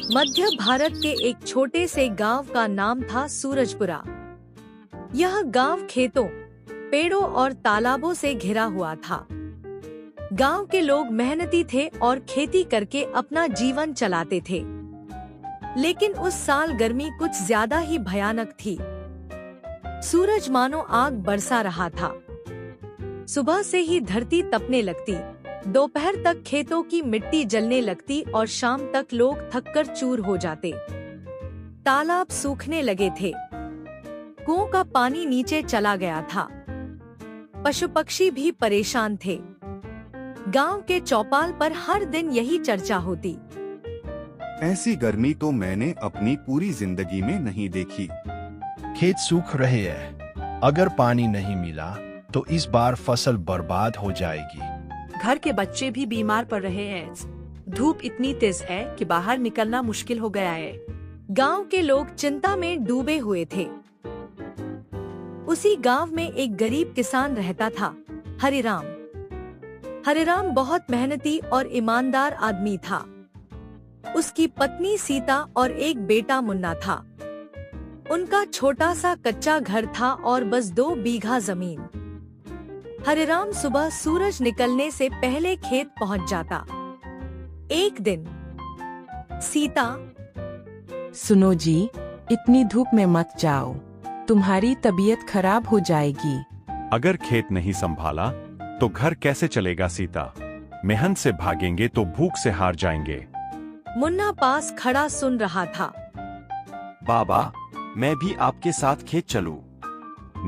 मध्य भारत के एक छोटे से गांव का नाम था सूरजपुरा। यह गांव खेतों, पेड़ों और तालाबों से घिरा हुआ था। गांव के लोग मेहनती थे और खेती करके अपना जीवन चलाते थे। लेकिन उस साल गर्मी कुछ ज्यादा ही भयानक थी। सूरज मानो आग बरसा रहा था। सुबह से ही धरती तपने लगती, दोपहर तक खेतों की मिट्टी जलने लगती और शाम तक लोग थककर चूर हो जाते। तालाब सूखने लगे थे, कुओं का पानी नीचे चला गया था। पशु पक्षी भी परेशान थे। गांव के चौपाल पर हर दिन यही चर्चा होती। ऐसी गर्मी तो मैंने अपनी पूरी जिंदगी में नहीं देखी। खेत सूख रहे हैं। अगर पानी नहीं मिला तो इस बार फसल बर्बाद हो जाएगी। घर के बच्चे भी बीमार पड़ रहे हैं। धूप इतनी तेज है कि बाहर निकलना मुश्किल हो गया है। गांव के लोग चिंता में डूबे हुए थे। उसी गांव में एक गरीब किसान रहता था, हरिराम। हरिराम बहुत मेहनती और ईमानदार आदमी था। उसकी पत्नी सीता और एक बेटा मुन्ना था। उनका छोटा सा कच्चा घर था और बस 2 बीघा जमीन। हरिराम सुबह सूरज निकलने से पहले खेत पहुंच जाता। एक दिन सीता, सुनो जी, इतनी धूप में मत जाओ, तुम्हारी तबीयत खराब हो जाएगी। अगर खेत नहीं संभाला तो घर कैसे चलेगा सीता? मेहनत से भागेंगे तो भूख से हार जाएंगे। मुन्ना पास खड़ा सुन रहा था। बाबा, मैं भी आपके साथ खेत चलूं?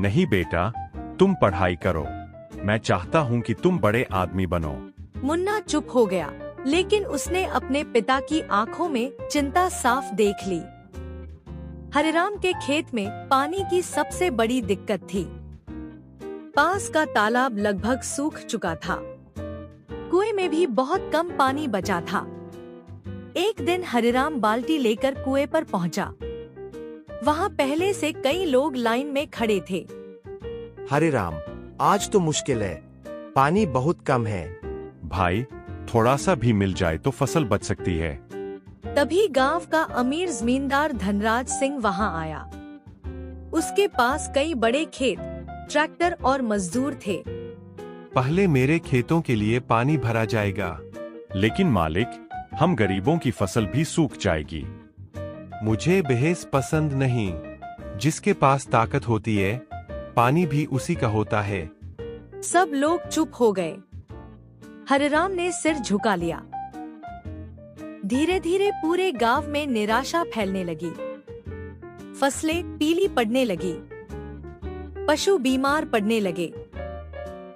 नहीं बेटा, तुम पढ़ाई करो। मैं चाहता हूँ कि तुम बड़े आदमी बनो। मुन्ना चुप हो गया, लेकिन उसने अपने पिता की आंखों में चिंता साफ देख ली। हरिराम के खेत में पानी की सबसे बड़ी दिक्कत थी। पास का तालाब लगभग सूख चुका था। कुएं में भी बहुत कम पानी बचा था। एक दिन हरिराम बाल्टी लेकर कुएं पर पहुंचा। वहां पहले से कई लोग लाइन में खड़े थे। हरिराम, आज तो मुश्किल है, पानी बहुत कम है। भाई, थोड़ा सा भी मिल जाए तो फसल बच सकती है। तभी गांव का अमीर जमींदार धनराज सिंह वहां आया। उसके पास कई बड़े खेत, ट्रैक्टर और मजदूर थे। पहले मेरे खेतों के लिए पानी भरा जाएगा। लेकिन मालिक, हम गरीबों की फसल भी सूख जाएगी। मुझे बहस पसंद नहीं। जिसके पास ताकत होती है, पानी भी उसी का होता है। सब लोग चुप हो गए। हरिराम ने सिर झुका लिया। धीरे धीरे पूरे गांव में निराशा फैलने लगी। फसलें पीली पड़ने लगी, पशु बीमार पड़ने लगे।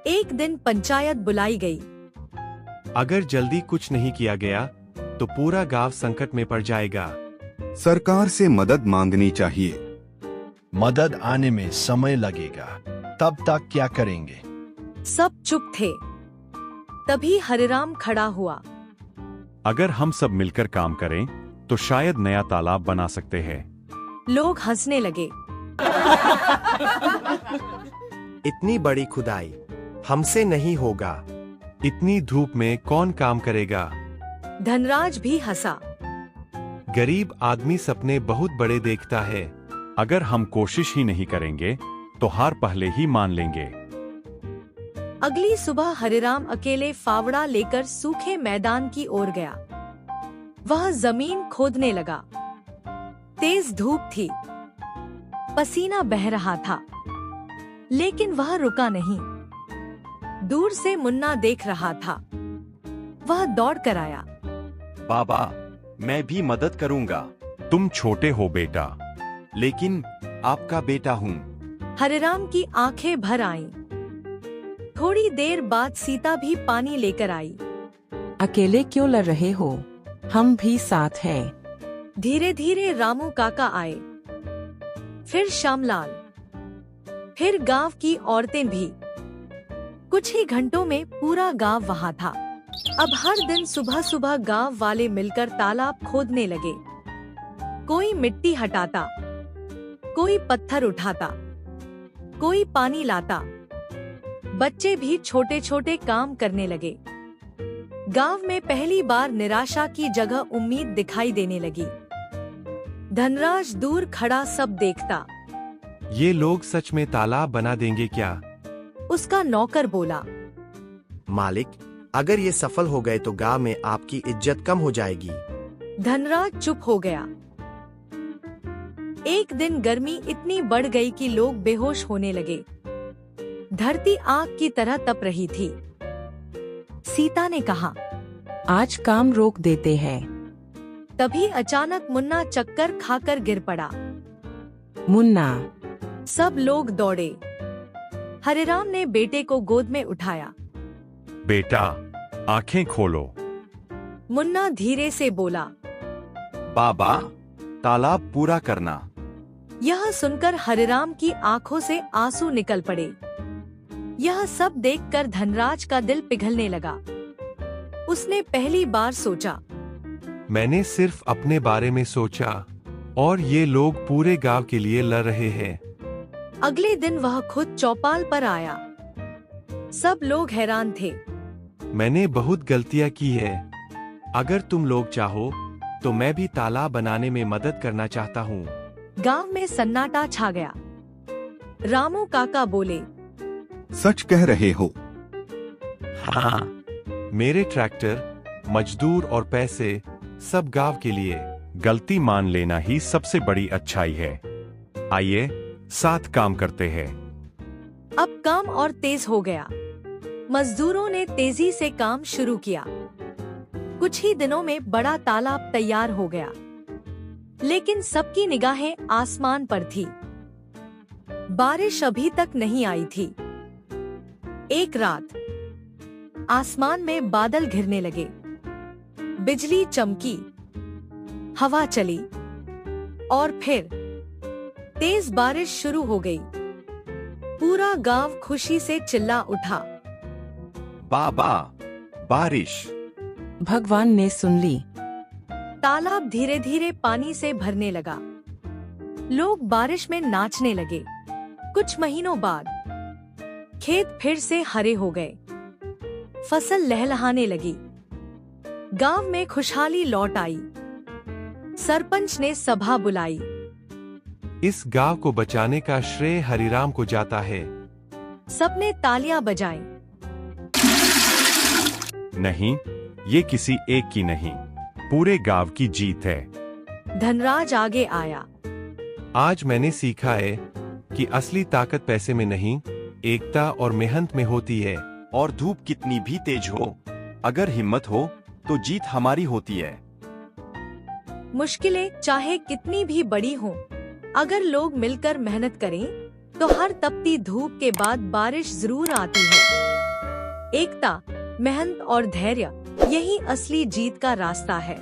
एक दिन पंचायत बुलाई गई। अगर जल्दी कुछ नहीं किया गया तो पूरा गांव संकट में पड़ जाएगा। सरकार से मदद मांगनी चाहिए। मदद आने में समय लगेगा, तब तक क्या करेंगे? सब चुप थे। तभी हरिराम खड़ा हुआ। अगर हम सब मिलकर काम करें तो शायद नया तालाब बना सकते हैं। लोग हंसने लगे। इतनी बड़ी खुदाई हमसे नहीं होगा। इतनी धूप में कौन काम करेगा? धनराज भी हंसा। गरीब आदमी सपने बहुत बड़े देखता है। अगर हम कोशिश ही नहीं करेंगे तो हार पहले ही मान लेंगे। अगली सुबह हरिराम अकेले फावड़ा लेकर सूखे मैदान की ओर गया। वह जमीन खोदने लगा। तेज धूप थी, पसीना बह रहा था, लेकिन वह रुका नहीं। दूर से मुन्ना देख रहा था। वह दौड़ कर आया। बाबा, मैं भी मदद करूंगा। तुम छोटे हो बेटा। लेकिन आपका बेटा हूँ। हरिराम की आंखें भर आईं। थोड़ी देर बाद सीता भी पानी लेकर आई। अकेले क्यों लड़ रहे हो? हम भी साथ हैं। धीरे धीरे रामू काका आए, फिर श्यामलाल, फिर गांव की औरतें भी। कुछ ही घंटों में पूरा गांव वहां था। अब हर दिन सुबह सुबह गांव वाले मिलकर तालाब खोदने लगे। कोई मिट्टी हटाता, कोई पत्थर उठाता, कोई पानी लाता। बच्चे भी छोटे छोटे काम करने लगे। गांव में पहली बार निराशा की जगह उम्मीद दिखाई देने लगी। धनराज दूर खड़ा सब देखता। ये लोग सच में तालाब बना देंगे क्या? उसका नौकर बोला। मालिक, अगर ये सफल हो गए तो गांव में आपकी इज्जत कम हो जाएगी। धनराज चुप हो गया। एक दिन गर्मी इतनी बढ़ गई कि लोग बेहोश होने लगे। धरती आग की तरह तप रही थी। सीता ने कहा, आज काम रोक देते हैं। तभी अचानक मुन्ना चक्कर खाकर गिर पड़ा। मुन्ना, सब लोग दौड़े। हरिराम ने बेटे को गोद में उठाया। बेटा, आंखें खोलो। मुन्ना धीरे से बोला। बाबा, तालाब पूरा करना। यह सुनकर हरिराम की आंखों से आंसू निकल पड़े। यह सब देखकर धनराज का दिल पिघलने लगा। उसने पहली बार सोचा, मैंने सिर्फ अपने बारे में सोचा और ये लोग पूरे गांव के लिए लड़ रहे हैं। अगले दिन वह खुद चौपाल पर आया। सब लोग हैरान थे। मैंने बहुत गलतियां की है। अगर तुम लोग चाहो तो मैं भी तालाब बनाने में मदद करना चाहता हूँ। गांव में सन्नाटा छा गया। रामू काका बोले, सच कह रहे हो। हाँ, मेरे ट्रैक्टर, मजदूर और पैसे सब गांव के लिए। गलती मान लेना ही सबसे बड़ी अच्छाई है। आइए साथ काम करते हैं। अब काम और तेज हो गया। मजदूरों ने तेजी से काम शुरू किया। कुछ ही दिनों में बड़ा तालाब तैयार हो गया। लेकिन सबकी निगाहें आसमान पर थी। बारिश अभी तक नहीं आई थी। एक रात आसमान में बादल घिरने लगे। बिजली चमकी, हवा चली और फिर तेज बारिश शुरू हो गई। पूरा गांव खुशी से चिल्ला उठा। बाबा, बारिश। भगवान ने सुन ली। तालाब धीरे धीरे पानी से भरने लगा। लोग बारिश में नाचने लगे। कुछ महीनों बाद खेत फिर से हरे हो गए। फसल लहलहाने लगी। गांव में खुशहाली लौट आई। सरपंच ने सभा बुलाई। इस गांव को बचाने का श्रेय हरिराम को जाता है। सबने तालियां बजाई। नहीं, ये किसी एक की नहीं, पूरे गांव की जीत है। धनराज आगे आया। आज मैंने सीखा है कि असली ताकत पैसे में नहीं, एकता और मेहनत में होती है। और धूप कितनी भी तेज हो, अगर हिम्मत हो तो जीत हमारी होती है। मुश्किलें चाहे कितनी भी बड़ी हों, अगर लोग मिलकर मेहनत करें तो हर तपती धूप के बाद बारिश जरूर आती है। एकता, मेहनत और धैर्य, यही असली जीत का रास्ता है।